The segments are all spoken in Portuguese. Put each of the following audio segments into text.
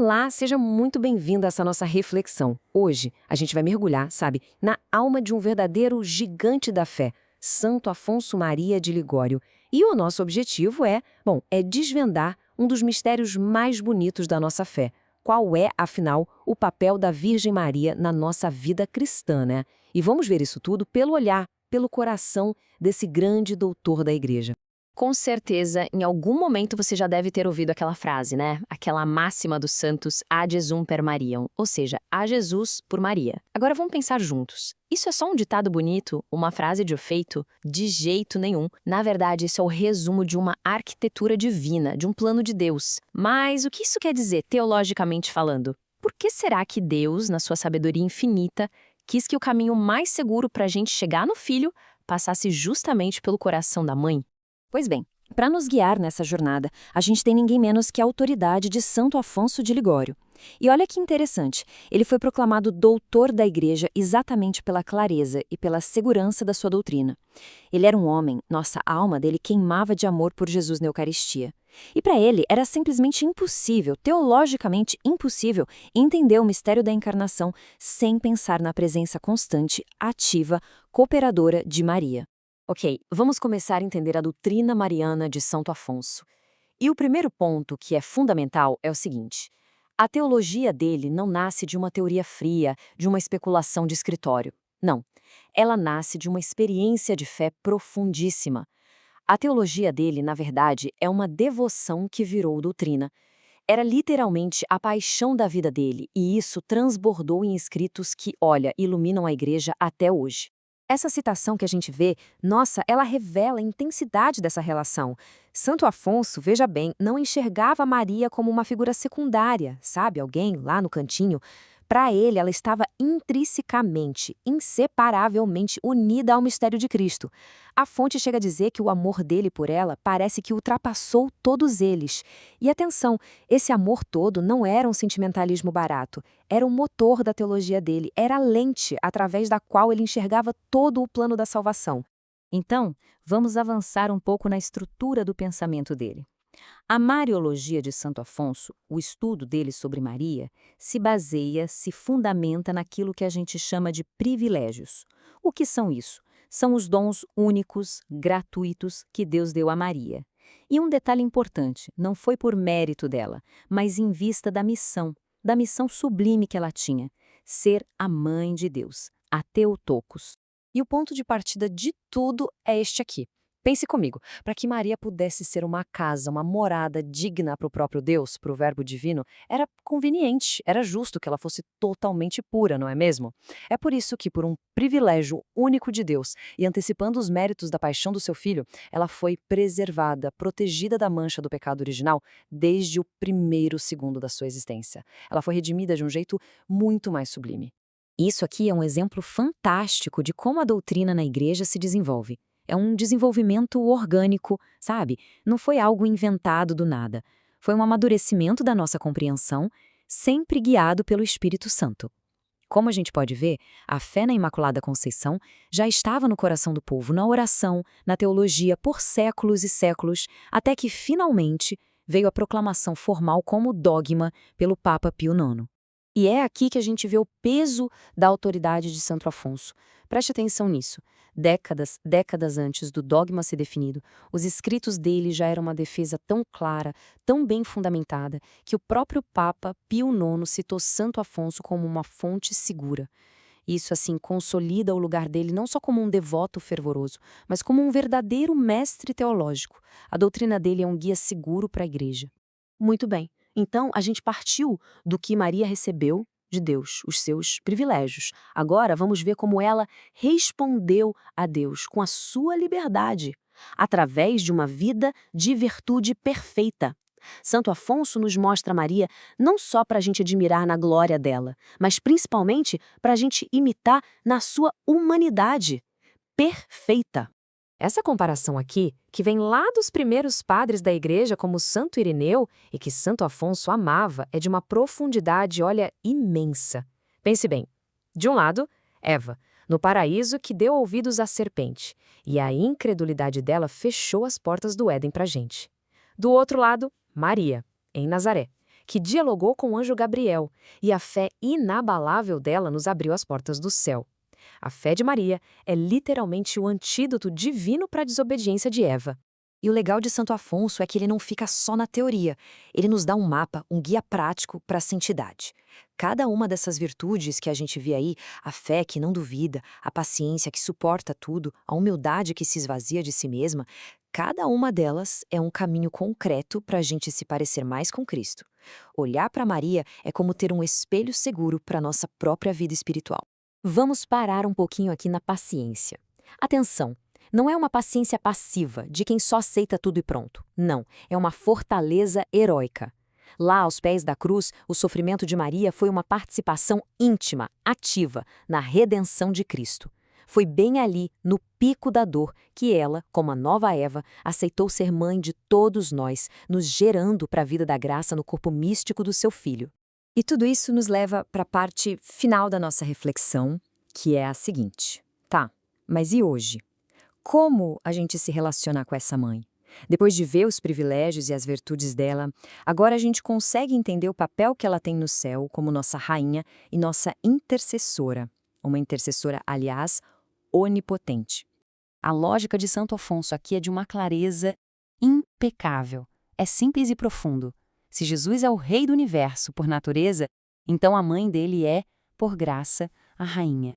Olá, seja muito bem-vindo a essa nossa reflexão. Hoje a gente vai mergulhar, sabe, na alma de um verdadeiro gigante da fé, Santo Afonso Maria de Ligório. E o nosso objetivo é desvendar um dos mistérios mais bonitos da nossa fé. Qual é, afinal, o papel da Virgem Maria na nossa vida cristã, né? E vamos ver isso tudo pelo olhar, pelo coração desse grande doutor da Igreja. Com certeza, em algum momento você já deve ter ouvido aquela frase, né? Aquela máxima dos santos ad Jesum per Mariam, ou seja, a Jesus por Maria. Agora vamos pensar juntos. Isso é só um ditado bonito, uma frase de efeito? De jeito nenhum. Na verdade, isso é o resumo de uma arquitetura divina, de um plano de Deus. Mas o que isso quer dizer, teologicamente falando? Por que será que Deus, na sua sabedoria infinita, quis que o caminho mais seguro para a gente chegar no filho passasse justamente pelo coração da mãe? Pois bem, para nos guiar nessa jornada, a gente tem ninguém menos que a autoridade de Santo Afonso de Ligório. E olha que interessante, ele foi proclamado doutor da Igreja exatamente pela clareza e pela segurança da sua doutrina. Ele era um homem, nossa alma dele queimava de amor por Jesus na Eucaristia. E para ele era simplesmente impossível, teologicamente impossível, entender o mistério da encarnação sem pensar na presença constante, ativa, cooperadora de Maria. Ok, vamos começar a entender a doutrina mariana de Santo Afonso. E o primeiro ponto, que é fundamental, é o seguinte: a teologia dele não nasce de uma teoria fria, de uma especulação de escritório. Não. Ela nasce de uma experiência de fé profundíssima. A teologia dele, na verdade, é uma devoção que virou doutrina. Era literalmente a paixão da vida dele, e isso transbordou em escritos que, olha, iluminam a Igreja até hoje. Essa citação que a gente vê, nossa, ela revela a intensidade dessa relação. Santo Afonso, veja bem, não enxergava Maria como uma figura secundária, sabe? Alguém lá no cantinho. Para ele, ela estava intrinsecamente, inseparavelmente unida ao mistério de Cristo. A fonte chega a dizer que o amor dele por ela parece que ultrapassou todos eles. E atenção, esse amor todo não era um sentimentalismo barato. Era o motor da teologia dele, era a lente através da qual ele enxergava todo o plano da salvação. Então, vamos avançar um pouco na estrutura do pensamento dele. A Mariologia de Santo Afonso, o estudo dele sobre Maria, se fundamenta naquilo que a gente chama de privilégios. O que são isso? São os dons únicos, gratuitos que Deus deu a Maria. E um detalhe importante, não foi por mérito dela, mas em vista da missão sublime que ela tinha, ser a mãe de Deus, a Theotokos. E o ponto de partida de tudo é este aqui. Pense comigo, para que Maria pudesse ser uma casa, uma morada digna para o próprio Deus, para o Verbo Divino, era conveniente, era justo que ela fosse totalmente pura, não é mesmo? É por isso que, por um privilégio único de Deus e antecipando os méritos da paixão do seu filho, ela foi preservada, protegida da mancha do pecado original desde o primeiro segundo da sua existência. Ela foi redimida de um jeito muito mais sublime. Isso aqui é um exemplo fantástico de como a doutrina na Igreja se desenvolve. É um desenvolvimento orgânico, sabe? Não foi algo inventado do nada. Foi um amadurecimento da nossa compreensão, sempre guiado pelo Espírito Santo. Como a gente pode ver, a fé na Imaculada Conceição já estava no coração do povo, na oração, na teologia, por séculos e séculos, até que, finalmente, veio a proclamação formal como dogma pelo Papa Pio IX. E é aqui que a gente vê o peso da autoridade de Santo Afonso. Preste atenção nisso. Décadas antes do dogma ser definido, os escritos dele já eram uma defesa tão clara, tão bem fundamentada, que o próprio Papa Pio IX citou Santo Afonso como uma fonte segura. Isso, assim, consolida o lugar dele não só como um devoto fervoroso, mas como um verdadeiro mestre teológico. A doutrina dele é um guia seguro para a Igreja. Muito bem. Então, a gente partiu do que Maria recebeu de Deus, os seus privilégios. Agora, vamos ver como ela respondeu a Deus com a sua liberdade, através de uma vida de virtude perfeita. Santo Afonso nos mostra Maria não só para a gente admirar na glória dela, mas principalmente para a gente imitar na sua humanidade perfeita. Essa comparação aqui, que vem lá dos primeiros padres da Igreja, como Santo Irineu, e que Santo Afonso amava, é de uma profundidade, olha, imensa. Pense bem. De um lado, Eva, no paraíso que deu ouvidos à serpente, e a incredulidade dela fechou as portas do Éden para a gente. Do outro lado, Maria, em Nazaré, que dialogou com o anjo Gabriel, e a fé inabalável dela nos abriu as portas do céu. A fé de Maria é literalmente o antídoto divino para a desobediência de Eva. E o legal de Santo Afonso é que ele não fica só na teoria, ele nos dá um mapa, um guia prático para a santidade. Cada uma dessas virtudes que a gente vê aí, a fé que não duvida, a paciência que suporta tudo, a humildade que se esvazia de si mesma, cada uma delas é um caminho concreto para a gente se parecer mais com Cristo. Olhar para Maria é como ter um espelho seguro para a nossa própria vida espiritual. Vamos parar um pouquinho aqui na paciência. Atenção! Não é uma paciência passiva, de quem só aceita tudo e pronto. Não, é uma fortaleza heróica. Lá, aos pés da cruz, o sofrimento de Maria foi uma participação íntima, ativa, na redenção de Cristo. Foi bem ali, no pico da dor, que ela, como a nova Eva, aceitou ser mãe de todos nós, nos gerando para a vida da graça no corpo místico do seu filho. E tudo isso nos leva para a parte final da nossa reflexão, que é a seguinte. Tá, mas e hoje? Como a gente se relaciona com essa mãe? Depois de ver os privilégios e as virtudes dela, agora a gente consegue entender o papel que ela tem no céu como nossa rainha e nossa intercessora. Uma intercessora, aliás, onipotente. A lógica de Santo Afonso aqui é de uma clareza impecável. É simples e profundo. Se Jesus é o rei do universo por natureza, então a mãe dele é, por graça, a rainha.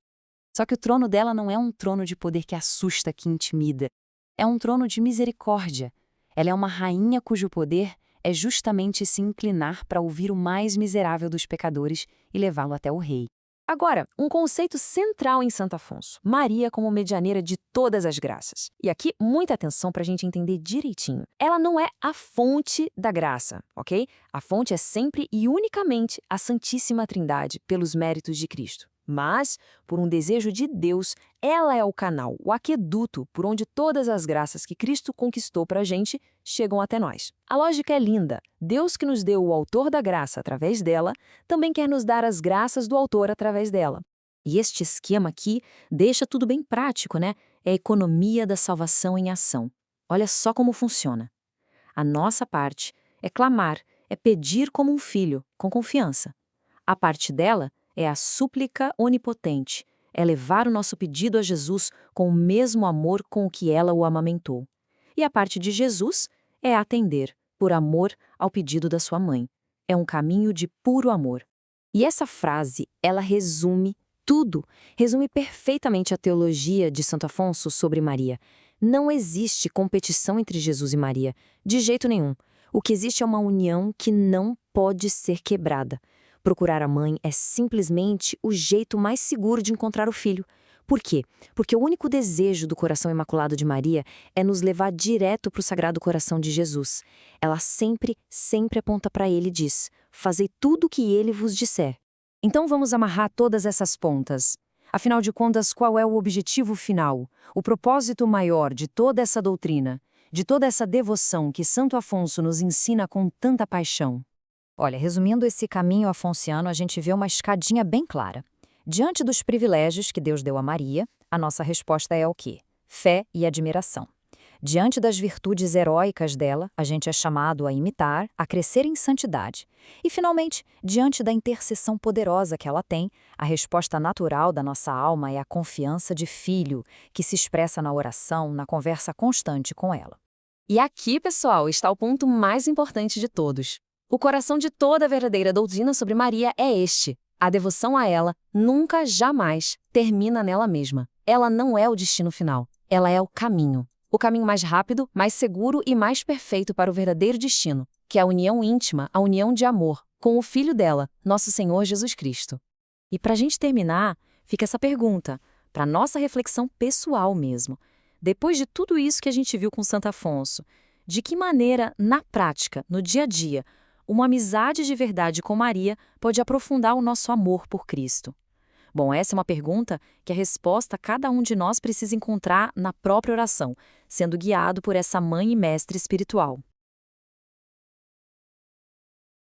Só que o trono dela não é um trono de poder que assusta, que intimida. É um trono de misericórdia. Ela é uma rainha cujo poder é justamente se inclinar para ouvir o mais miserável dos pecadores e levá-lo até o rei. Agora, um conceito central em Santo Afonso: Maria como medianeira de todas as graças. E aqui, muita atenção para a gente entender direitinho. Ela não é a fonte da graça, ok? A fonte é sempre e unicamente a Santíssima Trindade, pelos méritos de Cristo. Mas, por um desejo de Deus, ela é o canal, o aqueduto por onde todas as graças que Cristo conquistou para a gente chegam até nós. A lógica é linda. Deus que nos deu o autor da graça através dela, também quer nos dar as graças do autor através dela. E este esquema aqui deixa tudo bem prático, né? É a economia da salvação em ação. Olha só como funciona. A nossa parte é clamar, é pedir como um filho, com confiança. A parte dela é a súplica onipotente, é levar o nosso pedido a Jesus com o mesmo amor com o que ela o amamentou. E a parte de Jesus é atender, por amor, ao pedido da sua mãe. É um caminho de puro amor. E essa frase, ela resume tudo, resume perfeitamente a teologia de Santo Afonso sobre Maria. Não existe competição entre Jesus e Maria, de jeito nenhum. O que existe é uma união que não pode ser quebrada. Procurar a mãe é simplesmente o jeito mais seguro de encontrar o filho. Por quê? Porque o único desejo do coração imaculado de Maria é nos levar direto para o Sagrado Coração de Jesus. Ela sempre, sempre aponta para ele e diz: fazei tudo o que ele vos disser. Então vamos amarrar todas essas pontas. Afinal de contas, qual é o objetivo final? O propósito maior de toda essa doutrina, de toda essa devoção que Santo Afonso nos ensina com tanta paixão? Olha, resumindo esse caminho afonciano, a gente vê uma escadinha bem clara. Diante dos privilégios que Deus deu a Maria, a nossa resposta é o quê? Fé e admiração. Diante das virtudes heróicas dela, a gente é chamado a imitar, a crescer em santidade. E, finalmente, diante da intercessão poderosa que ela tem, a resposta natural da nossa alma é a confiança de filho, que se expressa na oração, na conversa constante com ela. E aqui, pessoal, está o ponto mais importante de todos. O coração de toda a verdadeira doutrina sobre Maria é este. A devoção a ela nunca, jamais, termina nela mesma. Ela não é o destino final. Ela é o caminho. O caminho mais rápido, mais seguro e mais perfeito para o verdadeiro destino, que é a união íntima, a união de amor, com o Filho dela, nosso Senhor Jesus Cristo. E para a gente terminar, fica essa pergunta, para nossa reflexão pessoal mesmo. Depois de tudo isso que a gente viu com Santo Afonso, de que maneira, na prática, no dia a dia, uma amizade de verdade com Maria pode aprofundar o nosso amor por Cristo? Bom, essa é uma pergunta que a resposta cada um de nós precisa encontrar na própria oração, sendo guiado por essa mãe e mestre espiritual.